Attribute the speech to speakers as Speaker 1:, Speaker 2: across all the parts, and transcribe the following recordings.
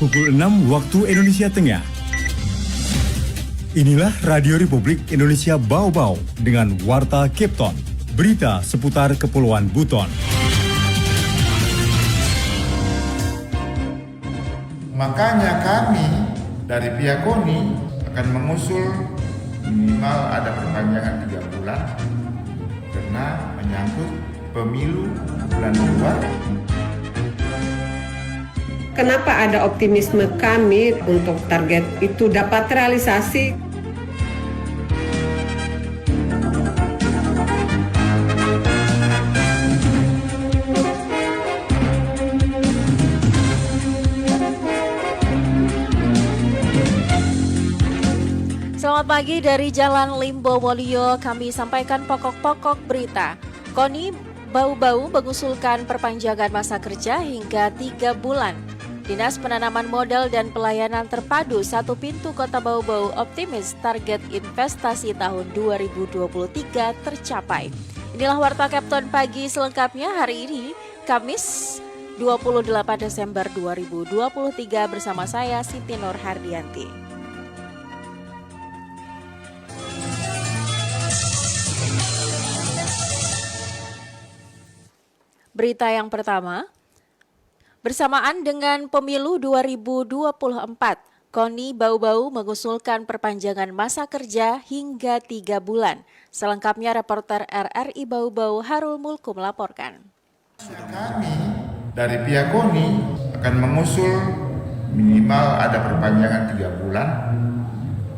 Speaker 1: Pukul 6 waktu Indonesia Tengah. Inilah Radio Republik Indonesia Bau-Bau dengan Warta Kepton. Berita seputar Kepulauan Buton.
Speaker 2: Makanya kami dari pihak KONI akan mengusul minimal ada perpanjangan 3 bulan karena menyangkut pemilu bulan 2.
Speaker 3: Kenapa ada optimisme kami untuk target itu dapat realisasi?
Speaker 4: Selamat pagi dari Jalan Limbo Wolio, kami sampaikan pokok-pokok berita. KONI Bau-Bau mengusulkan perpanjangan masa kerja hingga 3 bulan. Dinas Penanaman Modal dan Pelayanan Terpadu Satu Pintu Kota Bau-Bau optimis target investasi tahun 2023 tercapai. Inilah Warta Kepton pagi selengkapnya hari ini, Kamis 28 Desember 2023 bersama saya Siti Nur Hardianti. Berita yang pertama, bersamaan dengan pemilu 2024, KONI Bau-Bau mengusulkan perpanjangan masa kerja hingga 3 bulan. Selengkapnya reporter RRI Bau-Bau Harul Mulku melaporkan.
Speaker 2: Kami dari pihak KONI akan mengusul minimal ada perpanjangan 3 bulan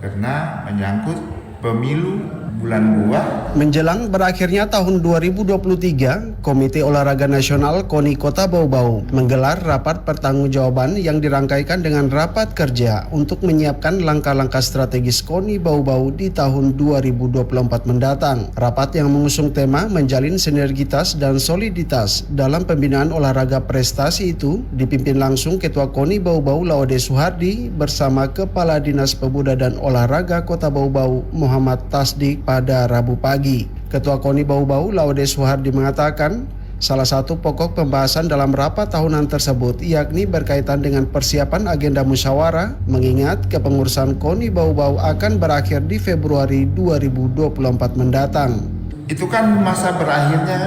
Speaker 2: karena menyangkut pemilu bulan 2.
Speaker 5: Menjelang berakhirnya tahun 2023, Komite Olahraga Nasional KONI Kota Bau-Bau menggelar rapat pertanggungjawaban yang dirangkaikan dengan rapat kerja untuk menyiapkan langkah-langkah strategis KONI Bau-Bau di tahun 2024 mendatang. Rapat yang mengusung tema menjalin sinergitas dan soliditas dalam pembinaan olahraga prestasi itu dipimpin langsung Ketua KONI Bau-Bau Laude Suhardi bersama Kepala Dinas Pemuda dan Olahraga Kota Bau-Bau Muhammad Tasdik pada Rabu pagi. Ketua KONI Bau-Bau Laude Suhardi mengatakan salah satu pokok pembahasan dalam rapat tahunan tersebut yakni berkaitan dengan persiapan agenda musyawarah mengingat kepengurusan KONI Bau-Bau akan berakhir di Februari 2024 mendatang.
Speaker 2: Itu kan masa berakhirnya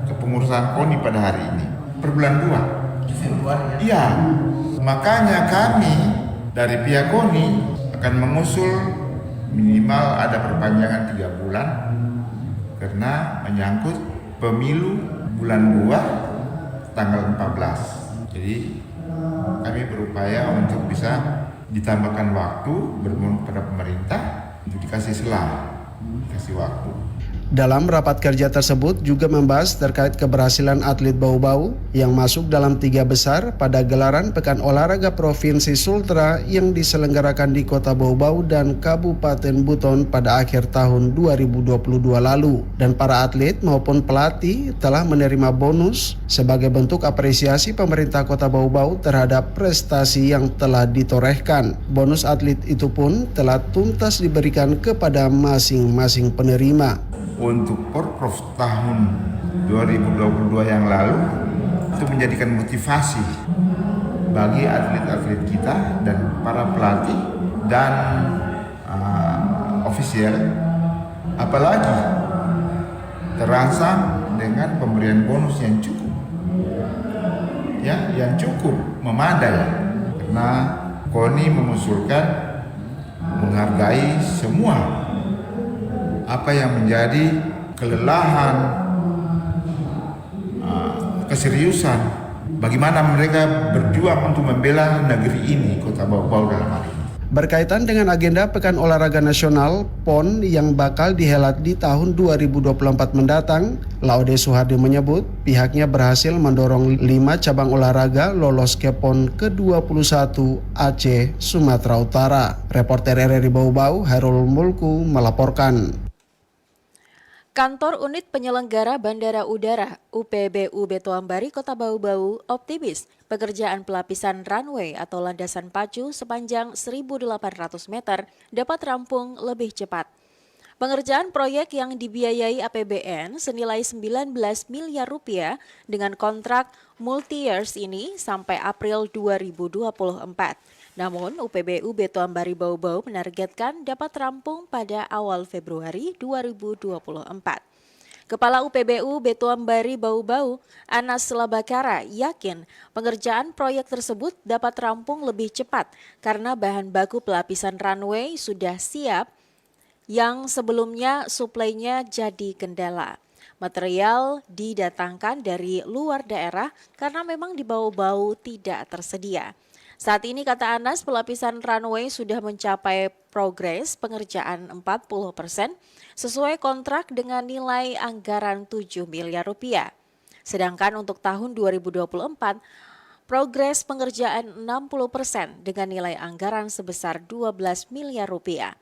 Speaker 2: kepengurusan KONI pada hari ini per bulan 2 Februari. Iya, makanya kami dari pihak KONI akan mengusul minimal ada perpanjangan 3 bulan karena menyangkut pemilu bulan 2 tanggal 14. Jadi kami berupaya untuk bisa ditambahkan waktu bermohon kepada pemerintah untuk dikasih dikasih waktu.
Speaker 5: Dalam rapat kerja tersebut juga membahas terkait keberhasilan atlet Bau-Bau yang masuk dalam 3 besar pada gelaran Pekan Olahraga Provinsi Sultra yang diselenggarakan di Kota Bau-Bau dan Kabupaten Buton pada akhir tahun 2022 lalu. Dan para atlet maupun pelatih telah menerima bonus sebagai bentuk apresiasi pemerintah Kota Bau-Bau terhadap prestasi yang telah ditorehkan. Bonus atlet itu pun telah tuntas diberikan kepada masing-masing penerima.
Speaker 2: Untuk Porprov tahun 2022 yang lalu itu menjadikan motivasi bagi atlet-atlet kita dan para pelatih dan ofisial, apalagi terangsang dengan pemberian bonus yang cukup, yang cukup memadai karena KONI mengusulkan menghargai semua apa yang menjadi kelelahan, keseriusan, bagaimana mereka berjuang untuk membela negeri ini, Kota Bau-Bau dalam hal ini.
Speaker 5: Berkaitan dengan agenda Pekan Olahraga Nasional PON yang bakal dihelat di tahun 2024 mendatang, Laude Suhardi menyebut pihaknya berhasil mendorong 5 cabang olahraga lolos ke PON ke-21 Aceh, Sumatera Utara. Reporter RRI Bau-Bau Harul Mulku melaporkan.
Speaker 4: Kantor Unit Penyelenggara Bandara Udara UPBU Betoambari Kota Bau-Bau optimis pekerjaan pelapisan runway atau landasan pacu sepanjang 1.800 meter dapat rampung lebih cepat. Pengerjaan proyek yang dibiayai APBN senilai 19 miliar rupiah dengan kontrak multi-years ini sampai April 2024. Namun, UPBU Beto Ambari Bau-Bau menargetkan dapat rampung pada awal Februari 2024. Kepala UPBU Beto Ambari Bau-Bau, Anas Labakara, yakin pengerjaan proyek tersebut dapat rampung lebih cepat karena bahan baku pelapisan runway sudah siap yang sebelumnya suplainya jadi kendala. Material didatangkan dari luar daerah karena memang di Bau-Bau tidak tersedia. Saat ini kata Anas, pelapisan runway sudah mencapai progres pengerjaan 40% sesuai kontrak dengan nilai anggaran 7 miliar rupiah. Sedangkan untuk tahun 2024, progres pengerjaan 60% dengan nilai anggaran sebesar 12 miliar rupiah.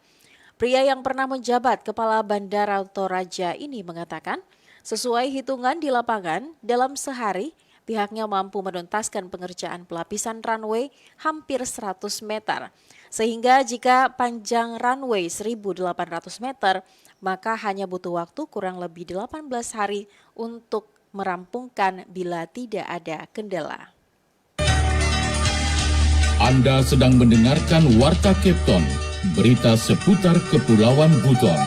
Speaker 4: Pria yang pernah menjabat Kepala Bandara Toraja ini mengatakan, sesuai hitungan di lapangan, dalam sehari pihaknya mampu menuntaskan pengerjaan pelapisan runway hampir 100 meter. Sehingga jika panjang runway 1.800 meter, maka hanya butuh waktu kurang lebih 18 hari untuk merampungkan bila tidak ada kendala.
Speaker 6: Anda sedang mendengarkan Warta Kepton, berita seputar Kepulauan Buton.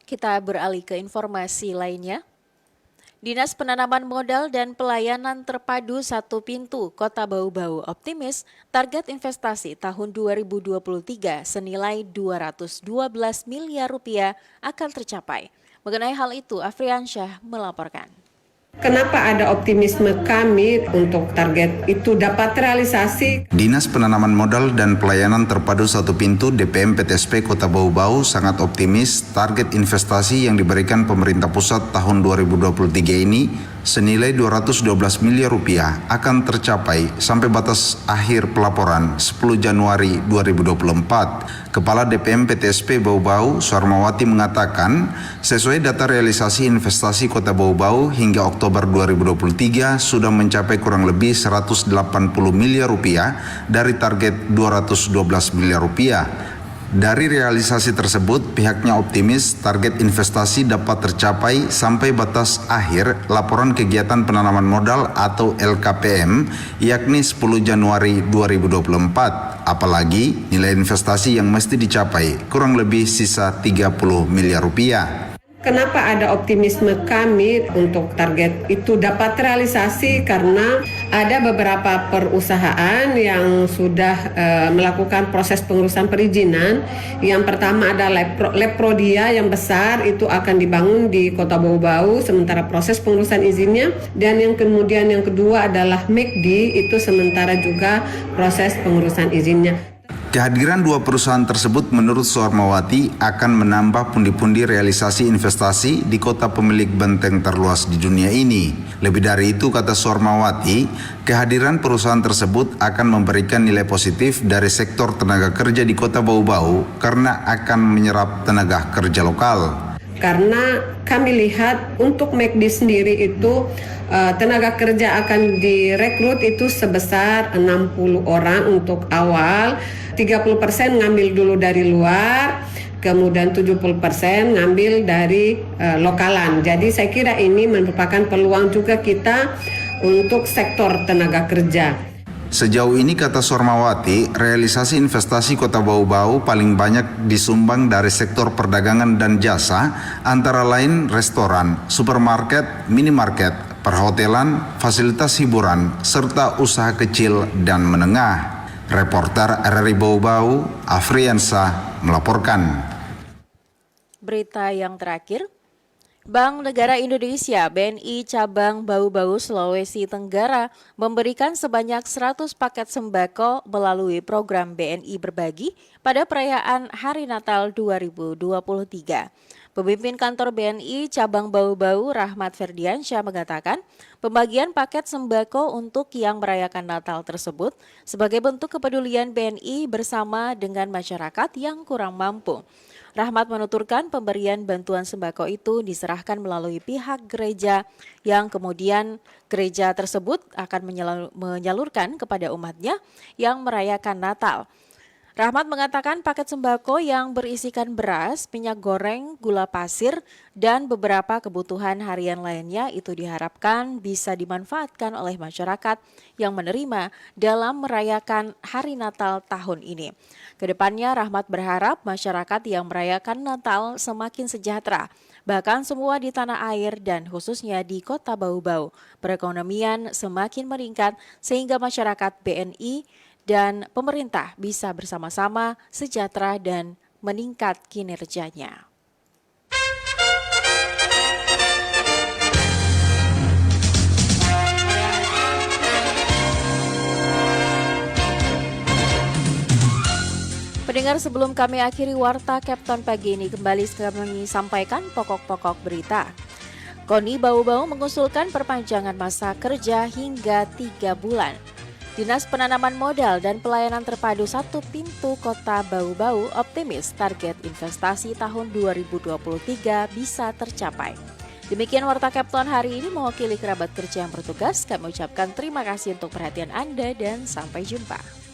Speaker 4: Kita beralih ke informasi lainnya. Dinas Penanaman Modal dan Pelayanan Terpadu Satu Pintu Kota Bau-Bau optimis target investasi tahun 2023 senilai 212 miliar rupiah akan tercapai. Mengenai hal itu, Afriansyah melaporkan.
Speaker 3: Kenapa ada optimisme kami untuk target itu dapat realisasi?
Speaker 7: Dinas Penanaman Modal dan Pelayanan Terpadu Satu Pintu DPM PTSP Kota Bau-Bau sangat optimis target investasi yang diberikan pemerintah pusat tahun 2023 ini senilai 212 miliar rupiah akan tercapai sampai batas akhir pelaporan 10 Januari 2024. Kepala DPM PTSP Bau-Bau, Suarmawati mengatakan, sesuai data realisasi investasi Kota Bau-Bau hingga Oktober 2023 sudah mencapai kurang lebih 180 miliar rupiah dari target 212 miliar rupiah. Dari realisasi tersebut, pihaknya optimis target investasi dapat tercapai sampai batas akhir laporan kegiatan penanaman modal atau LKPM, yakni 10 Januari 2024. Apalagi nilai investasi yang mesti dicapai kurang lebih sisa 30 miliar rupiah.
Speaker 3: Kenapa ada optimisme kami untuk target itu dapat realisasi? Karena ada beberapa perusahaan yang sudah melakukan proses pengurusan perizinan. Yang pertama ada Lab Prodia yang besar, itu akan dibangun di Kota Bau-Bau sementara proses pengurusan izinnya. Dan yang kedua adalah McD, itu sementara juga proses pengurusan izinnya.
Speaker 7: Kehadiran dua perusahaan tersebut menurut Suarmawati akan menambah pundi-pundi realisasi investasi di kota pemilik benteng terluas di dunia ini. Lebih dari itu, kata Suarmawati, kehadiran perusahaan tersebut akan memberikan nilai positif dari sektor tenaga kerja di Kota Bau-Bau karena akan menyerap tenaga kerja lokal.
Speaker 3: Karena kami lihat untuk McD sendiri itu tenaga kerja akan direkrut itu sebesar 60 orang untuk awal, 30% ngambil dulu dari luar, kemudian 70% ngambil dari lokalan. Jadi saya kira ini merupakan peluang juga kita untuk sektor tenaga kerja.
Speaker 7: Sejauh ini, kata Suarmawati, realisasi investasi Kota Bau-Bau paling banyak disumbang dari sektor perdagangan dan jasa, antara lain restoran, supermarket, minimarket, perhotelan, fasilitas hiburan, serta usaha kecil dan menengah. Reporter RRI Bau-Bau, Afriansa melaporkan.
Speaker 4: Berita yang terakhir, Bank Negara Indonesia BNI Cabang Bau-Bau Sulawesi Tenggara memberikan sebanyak 100 paket sembako melalui program BNI Berbagi pada perayaan Hari Natal 2023. Pemimpin kantor BNI Cabang Bau-Bau Rahmat Ferdiansyah mengatakan pembagian paket sembako untuk yang merayakan Natal tersebut sebagai bentuk kepedulian BNI bersama dengan masyarakat yang kurang mampu. Rahmat menuturkan pemberian bantuan sembako itu diserahkan melalui pihak gereja yang kemudian gereja tersebut akan menyalurkan kepada umatnya yang merayakan Natal. Rahmat mengatakan paket sembako yang berisikan beras, minyak goreng, gula pasir, dan beberapa kebutuhan harian lainnya itu diharapkan bisa dimanfaatkan oleh masyarakat yang menerima dalam merayakan Hari Natal tahun ini. Kedepannya Rahmat berharap masyarakat yang merayakan Natal semakin sejahtera, bahkan semua di tanah air dan khususnya di Kota Bau-Bau. Perekonomian semakin meningkat sehingga masyarakat BNI dan pemerintah bisa bersama-sama sejahtera dan meningkat kinerjanya. Pendengar, sebelum kami akhiri Warta Kepton pagi ini, kembali kami sampaikan pokok-pokok berita. KONI Bau-Bau mengusulkan perpanjangan masa kerja hingga 3 bulan. Dinas Penanaman Modal dan Pelayanan Terpadu Satu Pintu Kota Bau-Bau optimis target investasi tahun 2023 bisa tercapai. Demikian Warta Kepton hari ini, mewakili kerabat kerja yang bertugas, kami ucapkan terima kasih untuk perhatian Anda dan sampai jumpa.